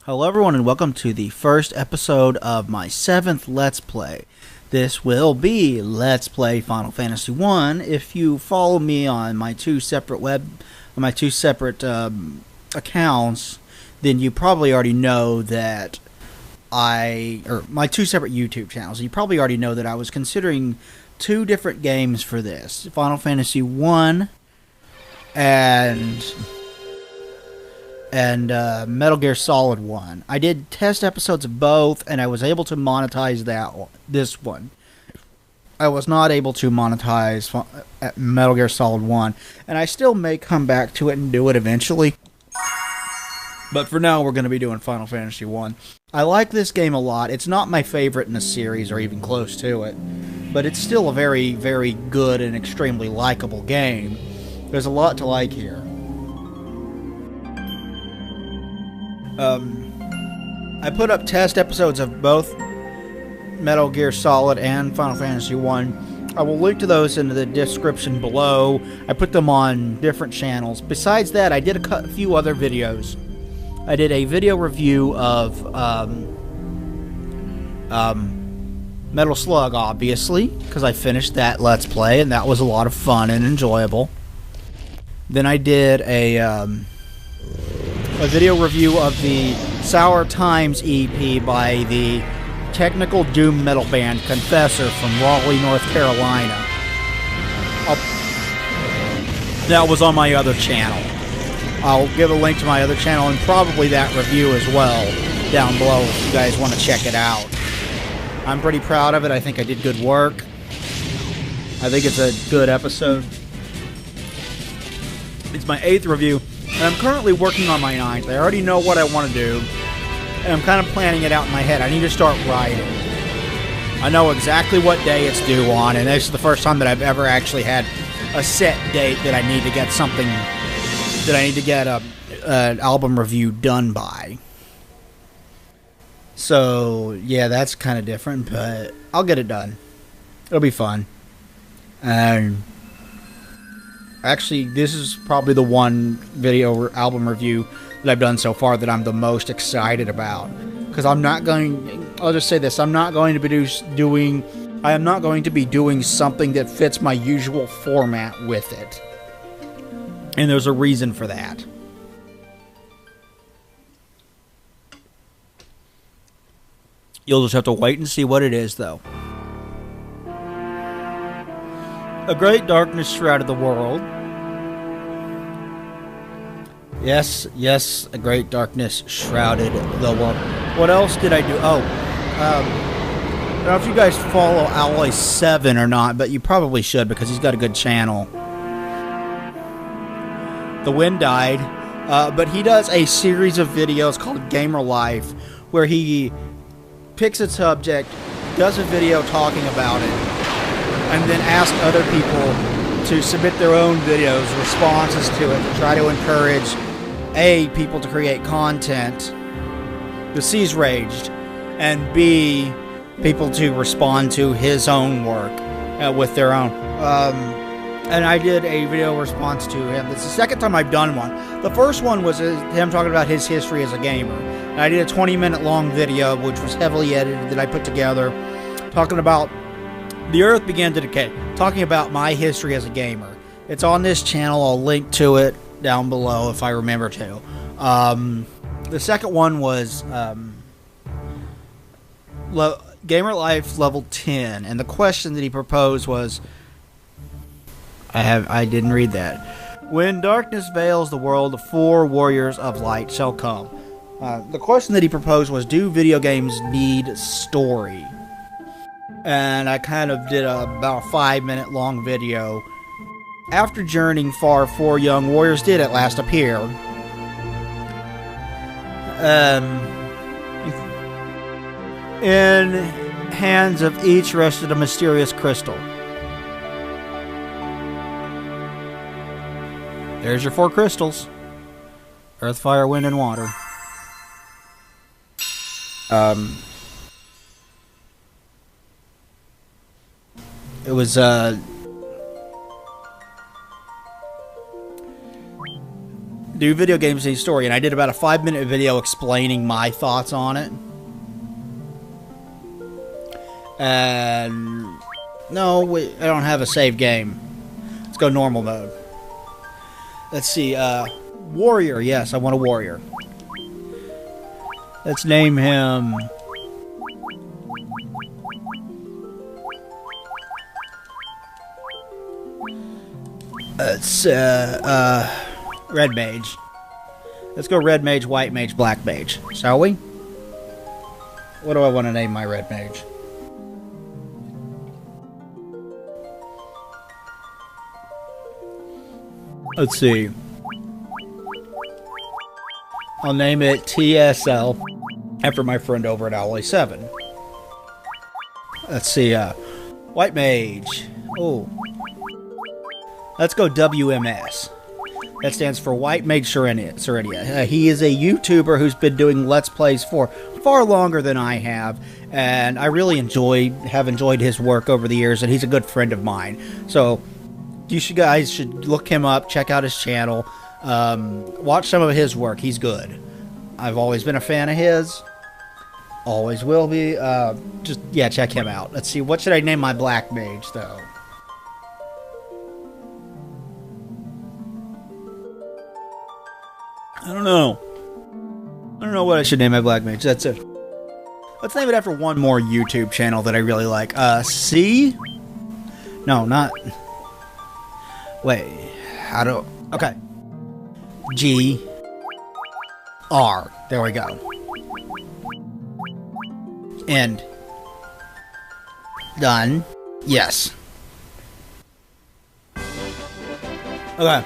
Hello everyone and welcome to the first episode of my 7th Let's Play. This will be Let's Play Final Fantasy 1. If you follow me on my two separate accounts, then you probably already know that my two separate YouTube channels, you probably already know that I was considering two different games for this. Final Fantasy 1 and Metal Gear Solid 1. I did test episodes of both, and I was able to monetize this one. I was not able to monetize Metal Gear Solid 1, and I still may come back to it and do it eventually. But for now, we're going to be doing Final Fantasy 1. I like this game a lot. It's not my favorite in the series, or even close to it, but it's still a very, very good and extremely likable game. There's a lot to like here. I put up test episodes of both Metal Gear Solid and Final Fantasy 1. I will link to those in the description below. I put them on different channels. Besides that, I did a few other videos. I did a video review of Metal Slug, obviously, because I finished that Let's Play, and that was a lot of fun and enjoyable. Then I did a video review of the Sour Times EP by the technical doom metal band Confessor from Raleigh, North Carolina. That was on my other channel. I'll give a link to my other channel and probably that review as well down below if you guys want to check it out. I'm pretty proud of it. I think I did good work. I think it's a good episode. It's my 8th review. And I'm currently working on my 9th. I already know what I want to do, and I'm kind of planning it out in my head. I need to start writing. I know exactly what day it's due on, and this is the first time that I've ever actually had a set date that I need to get something, that I need to get an album review done by. So, yeah, that's kind of different, but I'll get it done. It'll be fun. And actually, this is probably the one video album review that I've done so far that I'm the most excited about. Because I'll just say this, I am not going to be doing something that fits my usual format with it. And there's a reason for that. You'll just have to wait and see what it is, though. A great darkness shrouded the world. Yes, a great darkness shrouded the world. What else did I do? I don't know if you guys follow Alloy7 or not, but you probably should because he's got a good channel. The Wind Died, but he does a series of videos called Gamer Life where he picks a subject, does a video talking about it, and then ask other people to submit their own videos, responses to it, to try to encourage A, people to create content that sees raged, and B, people to respond to his own work with their own. And I did a video response to him. It's the second time I've done one. The first one was him talking about his history as a gamer. And I did a 20-minute long video, which was heavily edited, that I put together, talking about the Earth began to decay, talking about my history as a gamer. It's on this channel. I'll link to it down below if I remember to. The second one was Gamer Life Level 10, and the question that he proposed was, I didn't read that. When darkness veils the world, the 4 warriors of light shall come. The question that he proposed was, do video games need story? And I kind of did about a 5-minute long video. After journeying far, 4 young warriors did at last appear. In hands of each rested a mysterious crystal. There's your 4 crystals. Earth, fire, wind, and water. It was do video games in story, and I did about a 5-minute video explaining my thoughts on it. And no, I don't have a save game. Let's go normal mode. Let's see, warrior. Yes, I want a warrior. Let's name him. It's red mage. Let's go red mage, white mage, black mage. Shall we? What do I want to name my red mage? Let's see. I'll name it TSL after my friend over at Owly7. Let's see. White mage. Oh. Let's go WMS. That stands for White Mage Serendia. He is a YouTuber who's been doing Let's Plays for far longer than I have, and I really have enjoyed his work over the years, and he's a good friend of mine. So, you guys should look him up, check out his channel, watch some of his work. He's good. I've always been a fan of his. Always will be. Yeah, check him out. Let's see, what should I name my black mage, though? I don't know. I don't know what I should name my black mage. That's it. Let's name it after one more YouTube channel that I really like. C? No, not... Wait. How do... Okay. G. R. There we go. End. Done. Yes. Okay.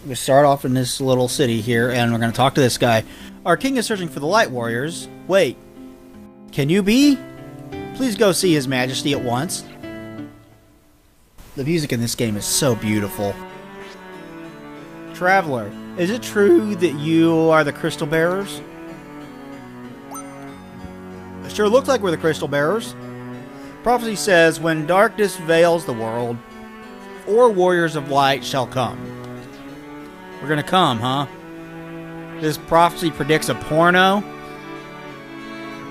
We start off in this little city here, and we're going to talk to this guy. Our king is searching for the Light Warriors. Wait. Can you be? Please go see His Majesty at once. The music in this game is so beautiful. Traveler, is it true that you are the Crystal Bearers? It sure looks like we're the Crystal Bearers. Prophecy says, when darkness veils the world, 4 warriors of light shall come. We're gonna come, huh? This prophecy predicts a porno?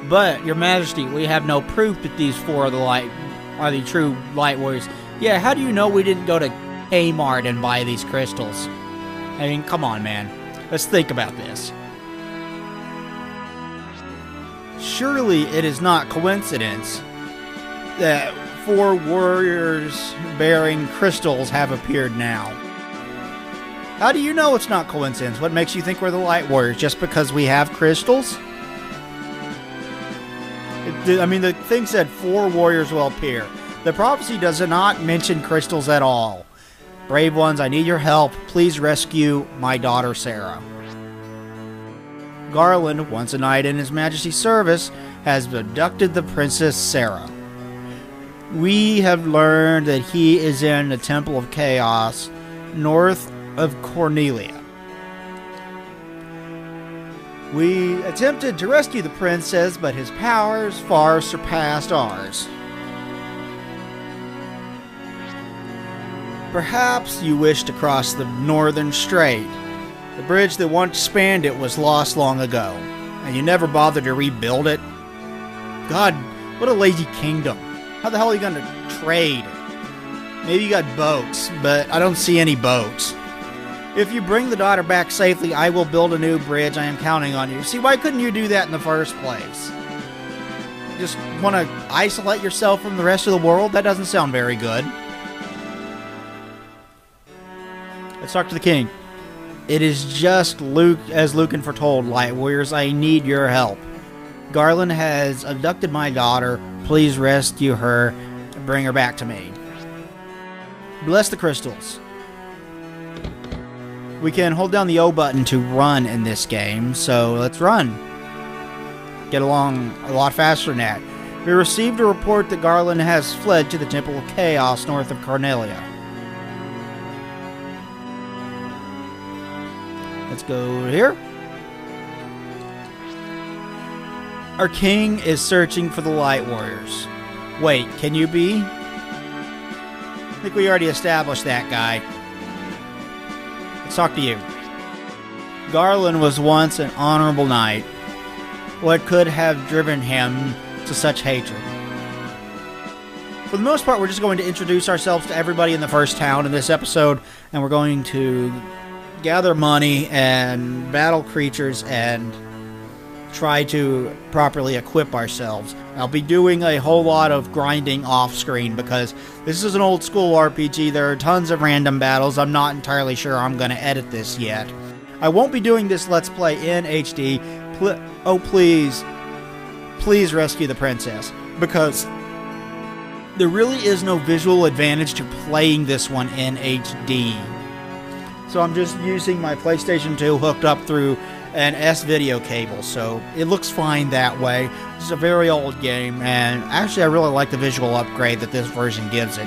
But, Your Majesty, we have no proof that these 4 are the true light warriors. Yeah, how do you know we didn't go to Kmart and buy these crystals? I mean, come on, man. Let's think about this. Surely it is not coincidence that 4 warriors bearing crystals have appeared now. How do you know it's not coincidence? What makes you think we're the Light Warriors? Just because we have crystals? I mean, the thing said 4 warriors will appear. The prophecy does not mention crystals at all. Brave ones, I need your help. Please rescue my daughter, Sarah. Garland, once a knight in His Majesty's service, has abducted the Princess Sarah. We have learned that he is in the Temple of Chaos, north of Cornelia. We attempted to rescue the princess, but his powers far surpassed ours. Perhaps you wish to cross the Northern Strait. The bridge that once spanned it was lost long ago, and you never bothered to rebuild it. God, what a lazy kingdom. How the hell are you going to trade? Maybe you got boats, but I don't see any boats. If you bring the daughter back safely, I will build a new bridge. I am counting on you. See, why couldn't you do that in the first place? Just want to isolate yourself from the rest of the world? That doesn't sound very good. Let's talk to the king. It is just as Lucan foretold, Light Warriors, I need your help. Garland has abducted my daughter. Please rescue her and bring her back to me. Bless the crystals. We can hold down the O button to run in this game, so let's run. Get along a lot faster than that. We received a report that Garland has fled to the Temple of Chaos north of Cornelia. Let's go here. Our king is searching for the Light Warriors. Wait, can you be? I think we already established that guy. let's talk to you. Garland was once an honorable knight. What could have driven him to such hatred? For the most part, we're just going to introduce ourselves to everybody in the first town in this episode, and we're going to gather money and battle creatures and try to properly equip ourselves. I'll be doing a whole lot of grinding off screen because this is an old school RPG. There are tons of random battles. I'm not entirely sure I'm going to edit this yet. I won't be doing this Let's Play in HD. Oh, please rescue the princess, because there really is no visual advantage to playing this one in HD. So I'm just using my PlayStation 2 hooked up through an S-video cable, so it looks fine that way. It's a very old game, and actually I really like the visual upgrade that this version gives it.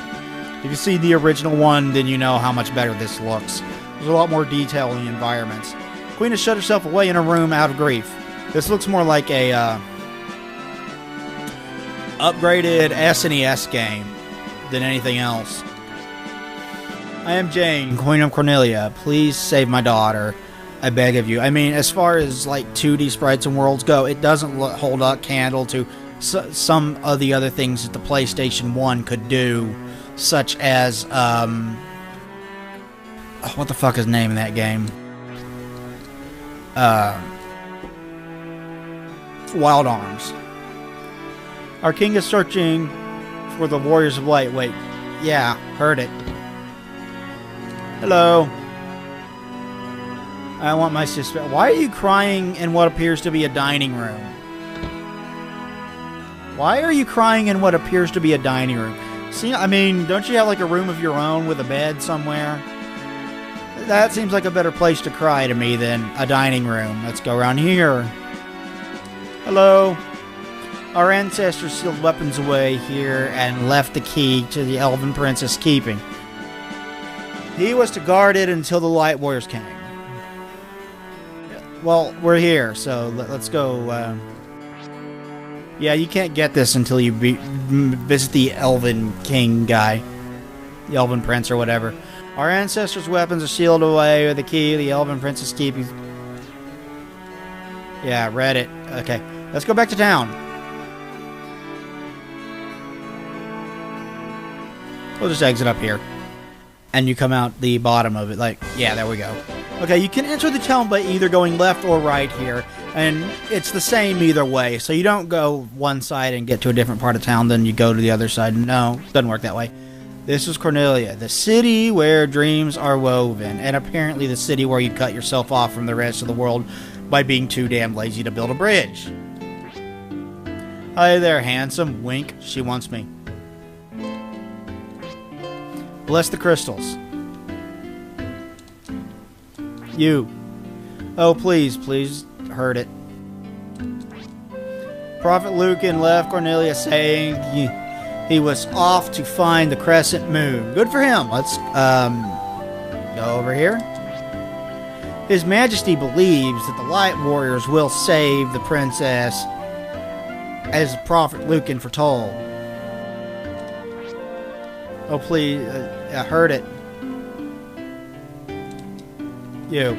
If you see the original one, then you know how much better this looks. There's a lot more detail in the environments. Queen has shut herself away in a room out of grief. This looks more like a upgraded SNES game than anything else. I am Jane, Queen of Cornelia. Please save my daughter. I beg of you. I mean, as far as like 2D sprites and worlds go, it doesn't hold up candle to some of the other things that the PlayStation 1 could do, such as what the fuck is the name of that game? Wild Arms. Our king is searching for the Warriors of Light. Wait. Yeah, heard it. Hello. I want my sister. Why are you crying in what appears to be a dining room? Why are you crying in what appears to be a dining room? See, I mean, don't you have like a room of your own with a bed somewhere? That seems like a better place to cry to me than a dining room. Let's go around here. Hello. Our ancestors sealed weapons away here and left the key to the Elven Princess' keeping. He was to guard it until the Light Warriors came. Well, we're here, so let's go. Yeah, you can't get this until you visit the Elven King guy. The Elven Prince or whatever. Our ancestors' weapons are sealed away with the key the Elven Princess keeping. Yeah, read it. Okay, let's go back to town. We'll just exit up here. And you come out the bottom of it. Like, yeah, there we go. Okay, you can enter the town by either going left or right here. And it's the same either way. So you don't go one side and get to a different part of town, then you go to the other side. No, it doesn't work that way. This is Cornelia, the city where dreams are woven. And apparently the city where you cut yourself off from the rest of the world by being too damn lazy to build a bridge. Hi there, handsome. Wink. She wants me. Bless the crystals. You. Oh, please, heard it. Prophet Lucan left Cornelia saying he was off to find the crescent moon. Good for him. Let's go over here. His Majesty believes that the Light Warriors will save the princess, as Prophet Lucan foretold. Oh, please. I heard it. You.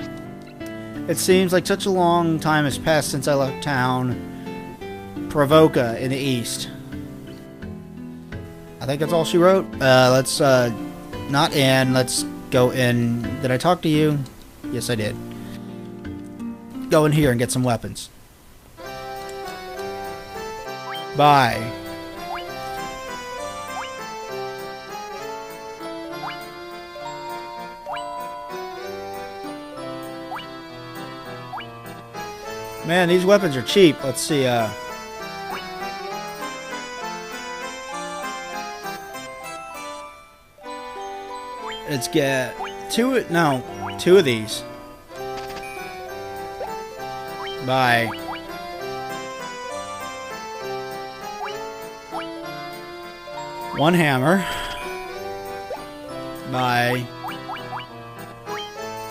It seems like such a long time has passed since I left town. Provoca in the east. I think that's all she wrote. Let's, not in. Let's go in. Did I talk to you? Yes, I did. Go in here and get some weapons. Bye. Man, these weapons are cheap. Let's see, let's get two of these. Bye. One hammer. Bye.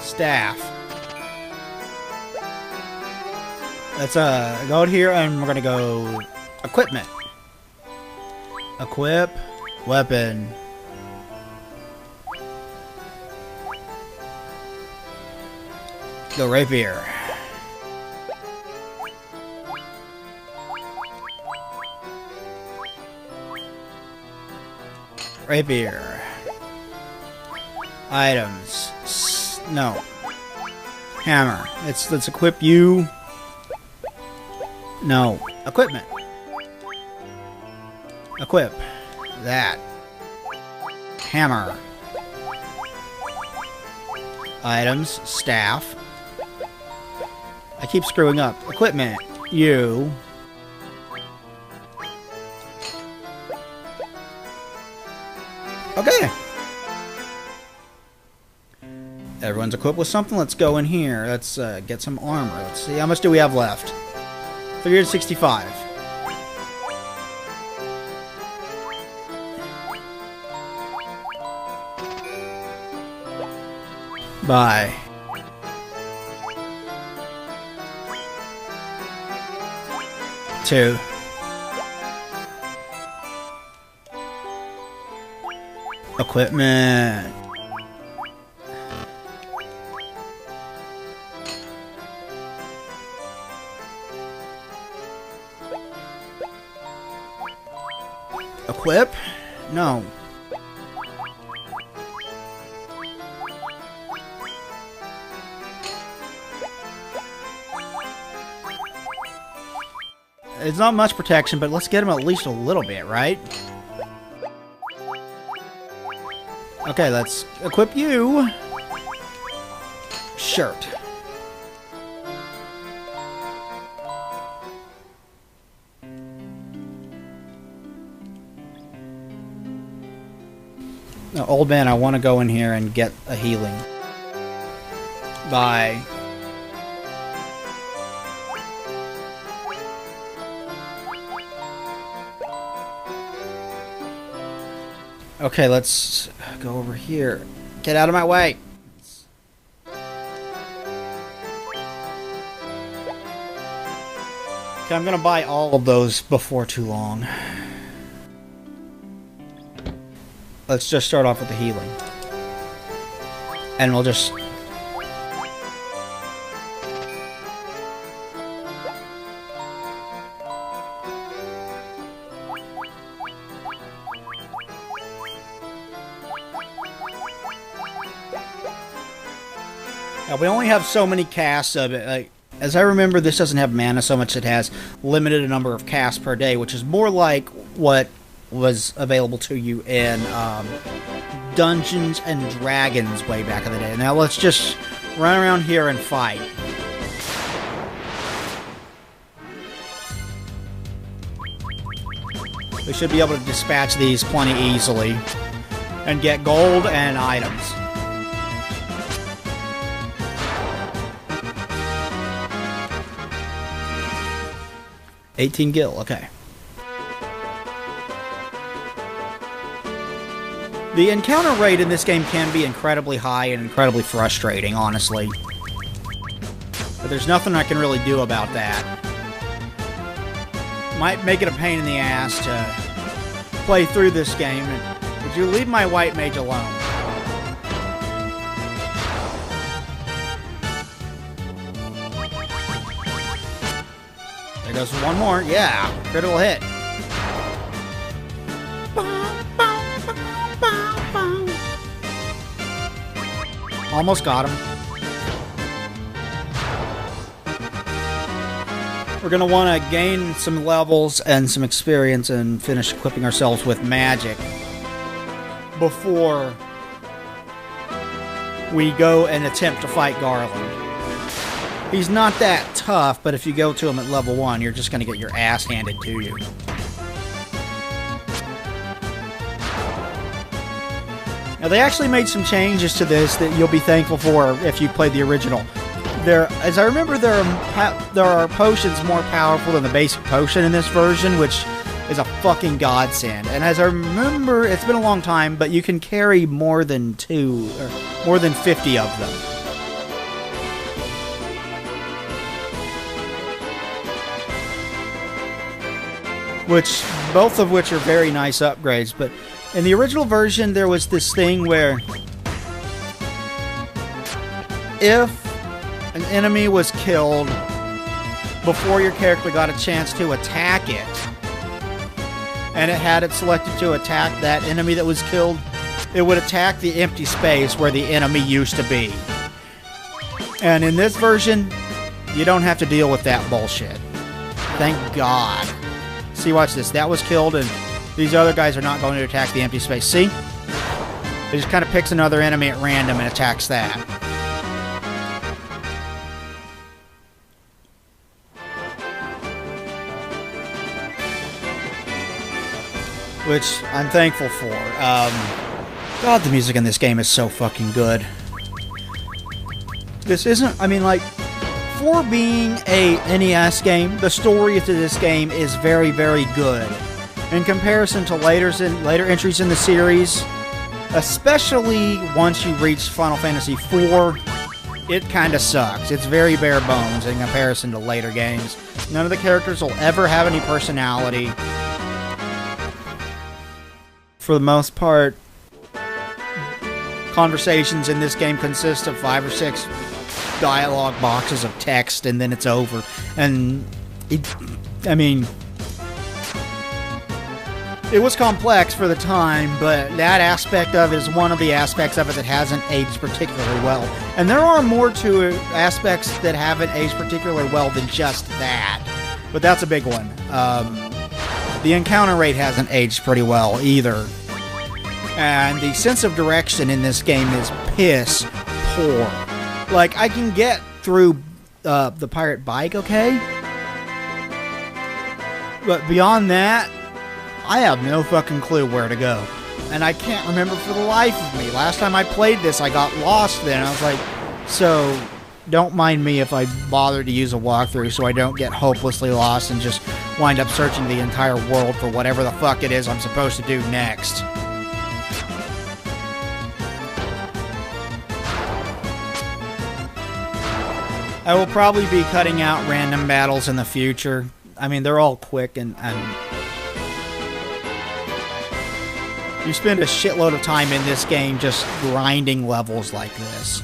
Staff. Let's go out here and we're gonna go equipment. Equip weapon. Go rapier. Rapier. Items. No. Hammer. Let's equip you. No. Equipment. Equip. That. Hammer. Items. Staff. I keep screwing up. Equipment. You. Okay. Everyone's equipped with something. Let's go in here. Let's get some armor. Let's see. How much do we have left? 365. Bye. Two. Equipment. Equip? No. It's not much protection, but let's get him at least a little bit, right? Okay, let's equip you. Shirt. Now, old man, I want to go in here and get a healing. Bye. Okay, let's go over here. Get out of my way. Okay, I'm gonna buy all of those before too long. Let's just start off with the healing. And we'll just... we only have so many casts of it. Like, as I remember, this doesn't have mana so much. It has limited a number of casts per day, which is more like what was available to you in Dungeons and Dragons way back in the day. Now let's just run around here and fight. We should be able to dispatch these plenty easily and get gold and items. $18 gil, okay. The encounter rate in this game can be incredibly high and incredibly frustrating, honestly. But there's nothing I can really do about that. Might make it a pain in the ass to play through this game. Would you leave my white mage alone? There goes one more. Yeah, critical hit. Almost got him. We're going to want to gain some levels and some experience and finish equipping ourselves with magic before we go and attempt to fight Garland. He's not that tough, but if you go to him at level 1, you're just going to get your ass handed to you. Now, they actually made some changes to this that you'll be thankful for if you played the original. As I remember, there are potions more powerful than the basic potion in this version, which is a fucking godsend. And as I remember, it's been a long time, but you can carry more than 50 of them. Both of which are very nice upgrades, but in the original version, there was this thing where if, and enemy was killed before your character got a chance to attack it, and it had it selected to attack that enemy that was killed, it would attack the empty space where the enemy used to be. And in this version, you don't have to deal with that bullshit. Thank God. See, watch this. That was killed, and these other guys are not going to attack the empty space. See? It just kind of picks another enemy at random and attacks that. Which I'm thankful for. God, the music in this game is so fucking good. This isn't, I mean, like, for being a NES game, the story to this game is very, very good. In comparison to later entries in the series, especially once you reach Final Fantasy IV, it kind of sucks. It's very bare bones in comparison to later games. None of the characters will ever have any personality. For the most part, conversations in this game consist of 5 or 6 dialogue boxes of text, and then it's over. And I mean, it was complex for the time, but that aspect of it is one of the aspects of it that hasn't aged particularly well. And there are more to it, aspects that haven't aged particularly well than just that. But that's a big one. The encounter rate hasn't aged pretty well either. And the sense of direction in this game is piss poor. Like, I can get through the pirate bike, okay? But beyond that, I have no fucking clue where to go. And I can't remember for the life of me. Last time I played this, I got lost then. I was like, so don't mind me if I bother to use a walkthrough so I don't get hopelessly lost and just wind up searching the entire world for whatever the fuck it is I'm supposed to do next. I will probably be cutting out random battles in the future. I mean, they're all quick and you spend a shitload of time in this game just grinding levels like this.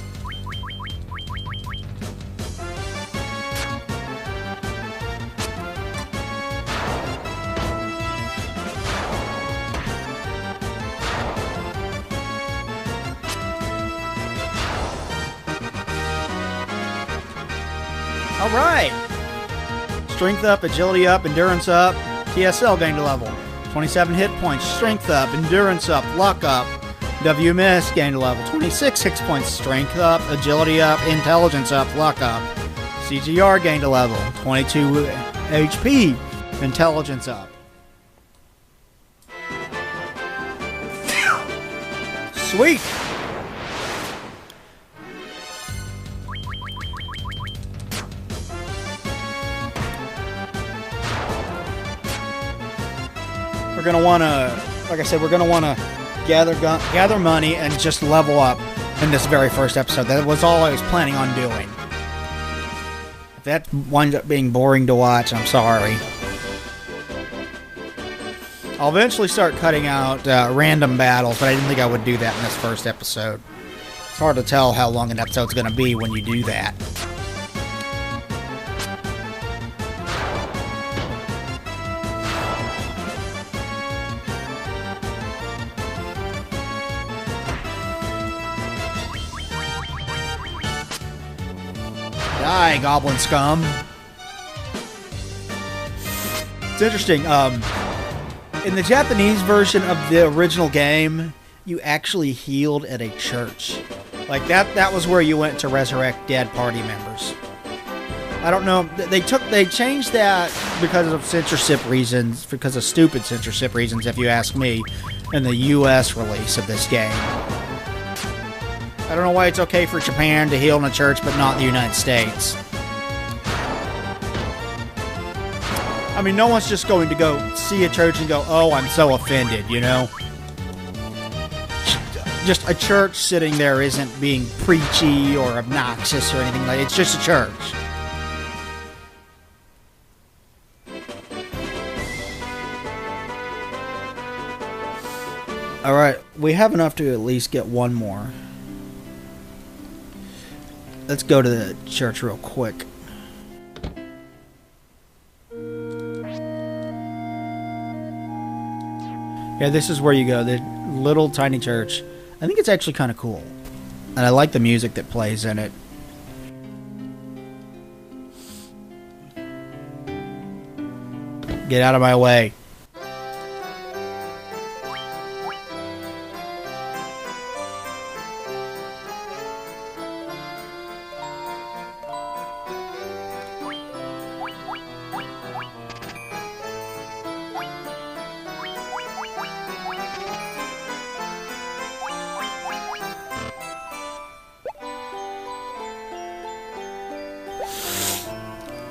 Alright! Strength up, agility up, endurance up, TSL gained a level. 27 hit points, strength up, endurance up, luck up. WMS gained a level. 26 hit points, strength up, agility up, intelligence up, luck up. CGR gained a level. 22 HP, intelligence up. Sweet! We're going to want to, like I said, we're going to want to gather money and just level up in this very first episode. That was all I was planning on doing. If that winds up being boring to watch, I'm sorry. I'll eventually start cutting out random battles, but I didn't think I would do that in this first episode. It's hard to tell how long an episode's going to be when you do that. Die, goblin scum. It's interesting. In the Japanese version of the original game, you actually healed at a church. Like, that was where you went to resurrect dead party members. I don't know. They changed that because of censorship reasons, because of stupid censorship reasons, if you ask me, in the US release of this game. I don't know why it's okay for Japan to heal in a church, but not the United States. I mean, no one's just going to go see a church and go, oh, I'm so offended, you know? Just a church sitting there isn't being preachy or obnoxious or anything like that. It's just a church. Alright, we have enough to at least get one more. Let's go to the church real quick. Yeah, this is where you go. The little tiny church. I think it's actually kind of cool. And I like the music that plays in it. Get out of my way.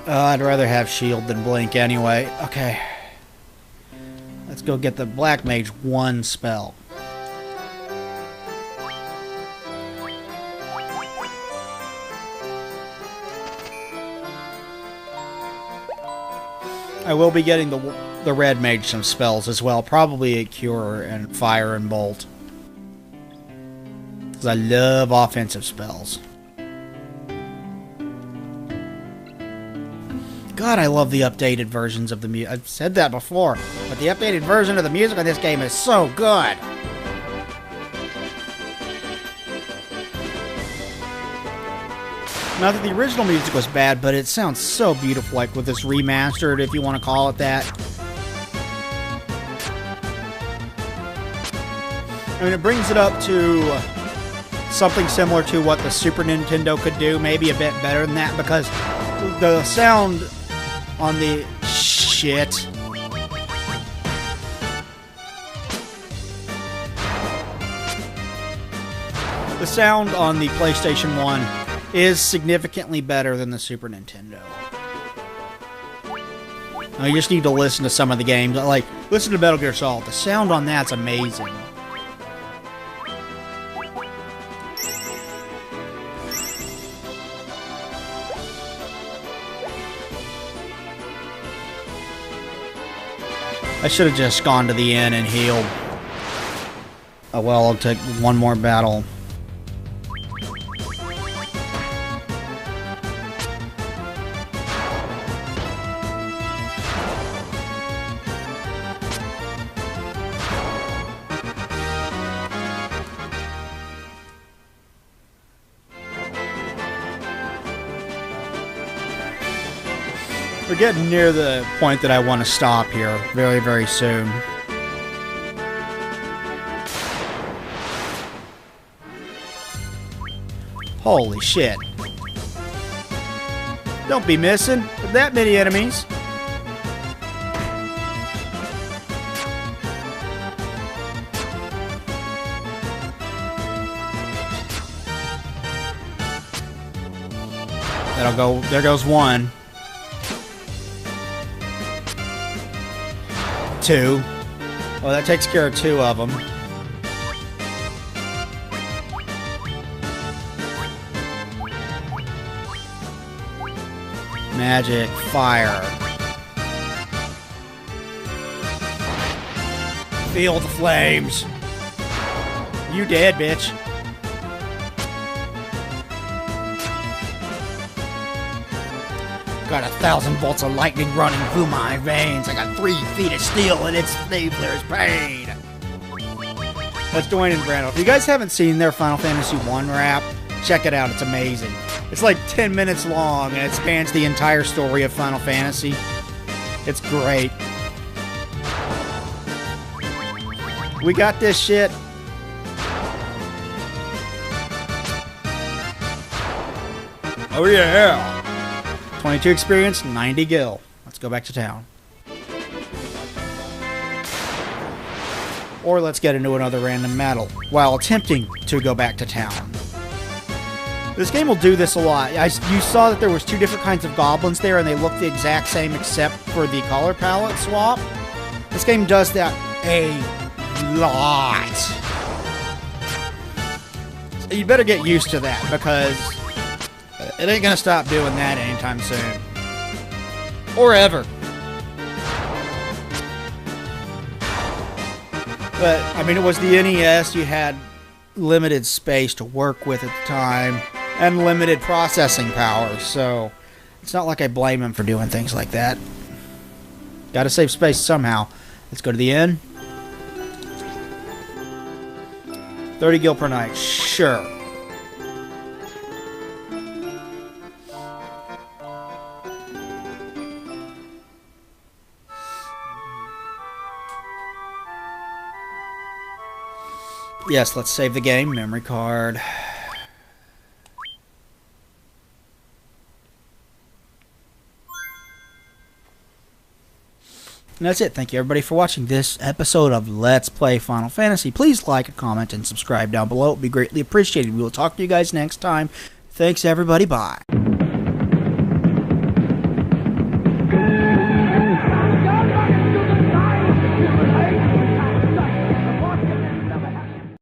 I'd rather have shield than blink anyway. Okay. Let's go get the Black Mage 1 spell. I will be getting the Red Mage some spells as well. Probably a Cure and Fire and Bolt. Because I love offensive spells. God, I love the updated versions of the music. I've said that before, but the updated version of the music in this game is so good. Not that the original music was bad, but it sounds so beautiful, like with this remastered, if you want to call it that. I mean, it brings it up to something similar to what the Super Nintendo could do, maybe a bit better than that, because the sound on the shit. The sound on the PlayStation 1 is significantly better than the Super Nintendo. Now, you just need to listen to some of the games. Like, listen to Metal Gear Solid. The sound on that's amazing. I should have just gone to the inn and healed. Oh well, I'll take one more battle. We're getting near the point that I want to stop here very, very soon. Holy shit. Don't be missing with that many enemies. That'll go, there goes one. Two. Well, that takes care of two of them. Magic, fire. Feel the flames. You dead, bitch. Got 1,000 volts of lightning running through my veins. I got 3 feet of steel and it's Stabler's pain. That's Dwayne and Brando. If you guys haven't seen their Final Fantasy 1 rap, check it out. It's amazing. It's like 10 minutes long and it spans the entire story of Final Fantasy. It's great. We got this shit. Oh yeah. 22 experience, 90 gil. Let's go back to town. Or let's get into another random battle while attempting to go back to town. This game will do this a lot. You saw that there was 2 different kinds of goblins there and they look the exact same except for the color palette swap. This game does that a lot. So you better get used to that because it ain't gonna stop doing that anytime soon. Or ever. But, I mean, it was the NES. You had limited space to work with at the time. and limited processing power, so it's not like I blame him for doing things like that. Gotta save space somehow. Let's go to the inn. 30 gil per night, sure. Yes, let's save the game. Memory card. And that's it. Thank you everybody for watching this episode of Let's Play Final Fantasy. Please like, comment, and subscribe down below. It would be greatly appreciated. We will talk to you guys next time. Thanks everybody. Bye.